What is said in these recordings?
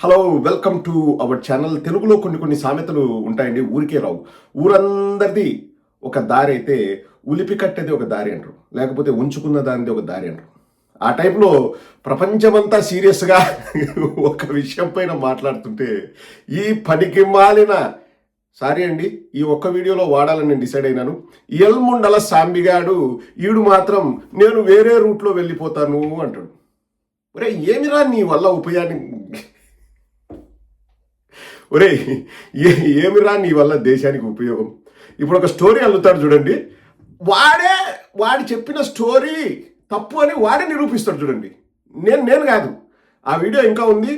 Hello welcome to our channel. తెలుగులో కొన్ని సామెతలు ఉంటాయండి, ఊరికే రావు. ఊరందరిది ఒక దారి అయితే ఉలిపి కట్టేది ఒక దారి అంటారు, లేకపోతే ఉంచుకున్న దానిది ఒక దారి అంటారు. ఆ టైంలో ప్రపంచమంతా సీరియస్గా ఒక విషయం పైన మాట్లాడుతుంటే ఈ పనికి మాలిన సారీ అండి, ఈ ఒక్క వీడియోలో వాడాలని నేను డిసైడ్ అయినాను. ఎల్ముండల సాంబిగాడు ఈడు మాత్రం నేను వేరే రూట్లో వెళ్ళిపోతాను అంటాడు. ఒరే ఏమిరా నీ వల్ల ఉపయోగాన్ని, ఒరే ఏమిరా నీ వల్ల దేశానికి ఉపయోగం. ఇప్పుడు ఒక స్టోరీ అల్లుతాడు చూడండి, వాడి చెప్పిన స్టోరీ తప్పు అని వాడే నిరూపిస్తాడు చూడండి. నేను కాదు, ఆ వీడియో ఇంకా ఉంది.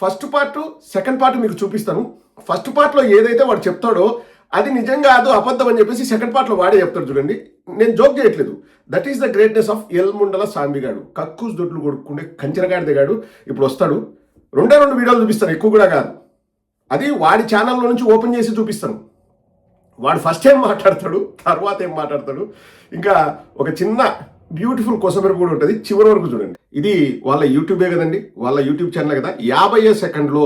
ఫస్ట్ పార్ట్ సెకండ్ పార్ట్ మీకు చూపిస్తాను. ఫస్ట్ పార్ట్లో ఏదైతే వాడు చెప్తాడో అది నిజంగా కాదు, అబద్ధం అని చెప్పేసి సెకండ్ పార్ట్లో వాడే చెప్తాడు చూడండి. నేను జోక్ చేయట్లేదు. That is the greatness of ఎల్ముండల సాంబిగాడు. కక్కూస్ దొడ్లు కొడుకుండే కంచెరగాడి దిగాడు. ఇప్పుడు వస్తాడు, రెండే వీడియోలు చూపిస్తాను, ఎక్కువ కూడా కాదు. అది వాడి ఛానల్లో నుంచి ఓపెన్ చేసి చూపిస్తాను. వాడు ఫస్ట్ ఏం మాట్లాడతాడు, తర్వాత ఏం మాట్లాడతాడు, ఇంకా ఒక చిన్న బ్యూటిఫుల్ కొసమెరుపు కూడా ఉంటుంది. చివరి వరకు చూడండి. ఇది వాళ్ళ యూట్యూబే కదండి, వాళ్ళ యూట్యూబ్ ఛానల్ కదా. 50 సెకండ్లో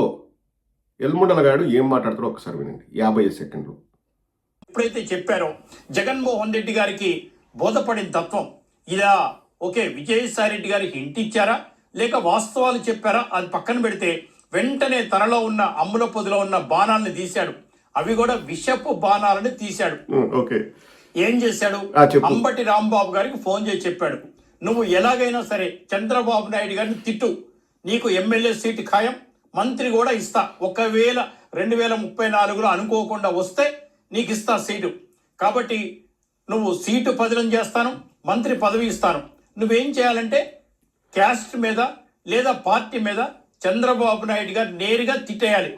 ఎల్ముండల గాడు ఏం మాట్లాడతాడో ఒకసారి వినండి. 50 సెకండ్లు. ఎప్పుడైతే చెప్పారో జగన్మోహన్ రెడ్డి గారికి బోధపడిన తత్వం ఇలా ఓకే, విజయసాయి రెడ్డి గారికి ఇంటిచ్చారా లేక వాస్తవాలు చెప్పారా అది పక్కన పెడితే వెంటనే తనలో ఉన్న అమ్ముల పొదిలో ఉన్న బాణాలను తీశాడు. అవి కూడా విషపు బాణాలను తీశాడు. ఏం చేశాడు? అంబటి రాంబాబు గారికి ఫోన్ చేసి చెప్పాడు, నువ్వు ఎలాగైనా సరే చంద్రబాబు నాయుడు గారిని తిట్టు, నీకు ఎమ్మెల్యే సీటు ఖాయం, మంత్రి కూడా ఇస్తా, ఒకవేళ 2034లో అనుకోకుండా వస్తే నీకు ఇస్తా సీటు, కాబట్టి నువ్వు సీటు పదిలం చేస్తాను, మంత్రి పదవి ఇస్తాను. నువ్వేం చేయాలంటే క్యాస్ట్ మీద లేదా పార్టీ మీద చంద్రబాబు నాయుడు గారు నేరుగా తిట్టేయాలి.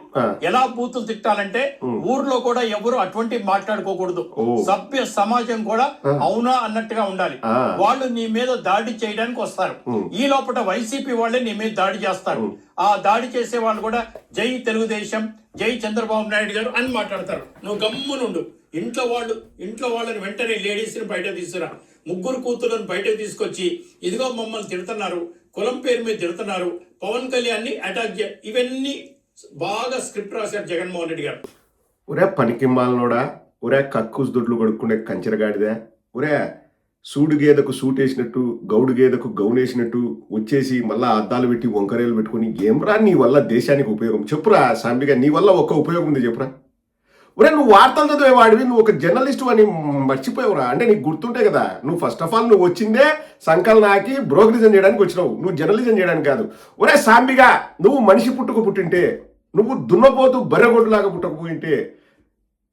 ఎలా బూతులు తిట్టాలంటే ఊర్లో కూడా ఎవరు అటువంటి మాట్లాడుకోకూడదు. సభ్య సమాజం కూడా అవునా అన్నట్టుగా ఉండాలి. వాళ్ళు నీ మీద దాడి చేయడానికి వస్తారు. ఈ లోపల వైసీపీ వాళ్ళే నీ మీద దాడి చేస్తారు. ఆ దాడి చేసే వాళ్ళు కూడా జై తెలుగుదేశం, జై చంద్రబాబు నాయుడు గారు అని మాట్లాడతారు. నువ్వు గమ్మునుండు. ఇంట్లో వాళ్ళని వెంటనే లేడీస్ని బయట తీసుకురా, ముగ్గురు కూతుర్లను బయట తీసుకొచ్చి ఇదిగో మమ్మల్ని తిడుతున్నారు, కులం పేరు మీద తిడుతున్నారు, పవన్ కళ్యాణ్ ని అటాక్ ఇవన్నీ బాగా స్క్రిప్ట్ రాశారు జగన్మోహన్ రెడ్డి గారు. ఒరే పనికిమ్మాలనోడా, ఒరే కక్కూస్ దొడ్లు కొడుకునే కంచెరగాడిదే, ఒరే సూడు గేదకు సూట్ వేసినట్టు గౌడు గేదకు గౌన్ వేసినట్టు వచ్చేసి మళ్ళా అద్దాలు పెట్టి వంకరేలు పెట్టుకుని ఏమ్రా నీ వల్ల దేశానికి ఉపయోగం చెప్పురా సాంబిగా, నీ వల్ల ఒక్క ఉపయోగం ఉంది చెప్పురా. ఒరే నువ్వు వార్తలు చదివేవాడివి, నువ్వు ఒక జర్నలిస్టు అని మర్చిపోయావురా. అంటే నీకు గుర్తుంటే కదా, నువ్వు ఫస్ట్ ఆఫ్ ఆల్ నువ్వు వచ్చిందే సంకలనాకి బ్రోకరిజం చేయడానికి వచ్చినావు, నువ్వు జర్నలిజం చేయడానికి కాదు. ఒరే సాంబిగా, నువ్వు మనిషి పుట్టింటే, నువ్వు దున్నపోతూ బర్రెగొడ్డులాగా పుట్టకపోయింటే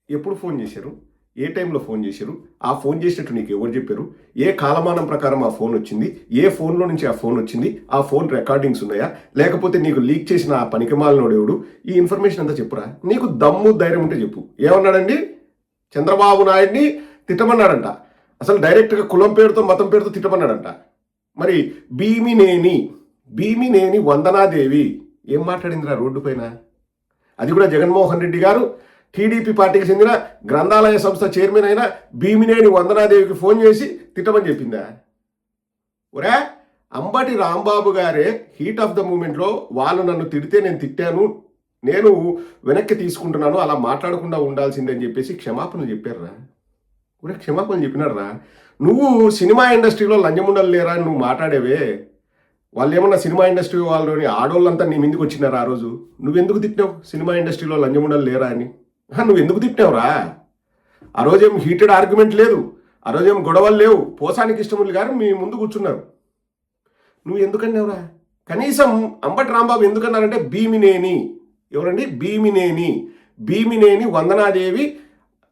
ఎప్పుడు ఫోన్ చేశారు, ఏ టైంలో ఫోన్ చేశారు, ఆ ఫోన్ చేసినట్టు నీకు ఎవరు చెప్పారు, ఏ కాలమానం ప్రకారం ఆ ఫోన్ వచ్చింది, ఏ ఫోన్లో నుంచి ఆ ఫోన్ వచ్చింది, ఆ ఫోన్ రికార్డింగ్స్ ఉన్నాయా, లేకపోతే నీకు లీక్ చేసిన ఆ పనికిమాలినోడు ఎవడు, ఈ ఇన్ఫర్మేషన్ అంతా చెప్పురా. నీకు దమ్ము ధైర్యం ఉంటే చెప్పు. ఏమన్నాడండి, చంద్రబాబు నాయుడిని తిట్టమన్నాడంట. అసలు డైరెక్ట్గా కులం పేరుతో మతం పేరుతో తిట్టమన్నాడంట. మరి భీమినేని వందనాదేవి ఏం మాట్లాడిందిరా రోడ్డు పైన? అది కూడా జగన్మోహన్ రెడ్డి గారు టీడీపీ పార్టీకి చెందిన గ్రంథాలయ సంస్థ చైర్మన్ అయిన భీమినేని వందనాదేవికి ఫోన్ చేసి తిట్టమని చెప్పిందా? ఒరే అంబటి రాంబాబు గారే హీట్ ఆఫ్ ద మూమెంట్లో వాళ్ళు నన్ను తిడితే నేను తిట్టాను, నేను వెనక్కి తీసుకుంటున్నాను, అలా మాట్లాడకుండా ఉండాల్సిందని చెప్పేసి క్షమాపణలు చెప్పారురా. ఒరే క్షమాపణలు చెప్పినారా? నువ్వు సినిమా ఇండస్ట్రీలో లంజముండలు లేరా అని నువ్వు మాట్లాడేవే, వాళ్ళు ఏమన్నా సినిమా ఇండస్ట్రీ వాళ్ళని ఆడోళ్ళంతా నీ మీదకి వచ్చినారా? ఆ రోజు నువ్వెందుకు తిట్టినావు సినిమా ఇండస్ట్రీలో లంజముండలు లేరా అని? నువ్వు ఎందుకు తిట్టినావురా? ఆ రోజేం హీటెడ్ ఆర్గ్యుమెంట్ లేదు, ఆ రోజేం గొడవలు లేవు. పోసానికి ఇష్టములు గారు మీ ముందు కూర్చున్నారు. నువ్వు ఎందుకన్నావురా? కనీసం అంబటి రాంబాబు ఎందుకన్నారంటే భీమినేని ఎవరండి, భీమినేని వందనాదేవి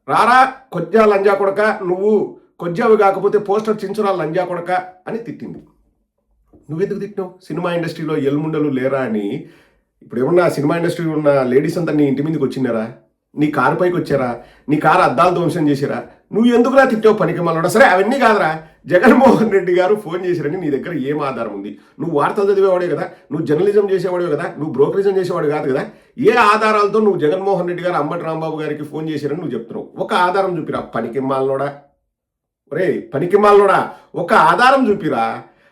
రారా కొజ్జా లంజా కొడక, నువ్వు కొజ్జావి కాకపోతే పోస్టర్ చించురా లంజా కొడక అని తిట్టింది. నువ్వెందుకు తిట్టినావు? సినిమా ఇండస్ట్రీలో ఎల్ముండలు లేరా అని. ఇప్పుడు ఏమన్నా సినిమా ఇండస్ట్రీలో ఉన్న లేడీస్ అంతా నీ ఇంటి మీదకి వచ్చినారా? నీ కారు పైకి వచ్చారా? నీ కారు అద్దాలు ధ్వంసం చేశారా? నువ్వు ఎందుకురా తిట్టావు పనికిమాలినోడా? సరే అవన్నీ కాదురా, జగన్మోహన్ రెడ్డి గారు ఫోన్ చేశారని నీ దగ్గర ఏం ఆధారం ఉంది? నువ్వు వార్తలు చదివేవాడే కదా, నువ్వు జర్నలిజం చేసేవాడే కదా, నువ్వు బ్రోకరిజం చేసేవాడు కాదు కదా. ఏ ఆధారాలతో నువ్వు జగన్మోహన్ రెడ్డి గారు అంబటి రాంబాబు గారికి ఫోన్ చేశారని నువ్వు చెప్తున్నావు? ఒక ఆధారం చూపిరా పనికిమాలినోడా. ఒరే పనికిమాలినోడా, ఒక ఆధారం చూపిరా.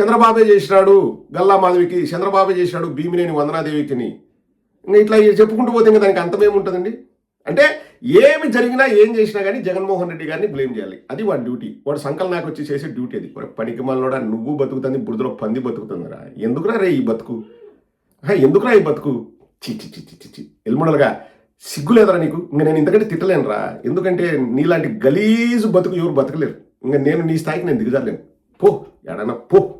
చంద్రబాబే చేసినాడు గల్లా మాధవికి, చంద్రబాబే చేసినాడు భీమినేని వందనాదేవికిని. ఇంకా ఇట్లా చెప్పుకుంటూ పోతే ఇంకా దానికి అంతమేముంటుందండి? అంటే ఏమి జరిగినా ఏం చేసినా కానీ జగన్మోహన్ రెడ్డి గారిని బ్లేమ్ చేయాలి. అది వాడి డ్యూటీ. వాడు సంకల్ వచ్చి చేసే డ్యూటీ అది. పనికి మనలోడా నువ్వు బతుకుతుంది, బురదలో పంది బతుకుతుందిరా. ఎందుకురా రే ఈ బతుకు? ఎందుకురా ఈ బతుకు? చి ఎల్ముడలుగా సిగ్గు లేదరా నీకు? ఇంకా నేను ఇంతకంటే తిట్టలేనురా. ఎందుకంటే నీలాంటి గలీజు బతుకు ఎవరు బతకలేరు. ఇంకా నేను నీ స్థాయికి నేను దిగజాలేను. పో ఎడన్నా పో.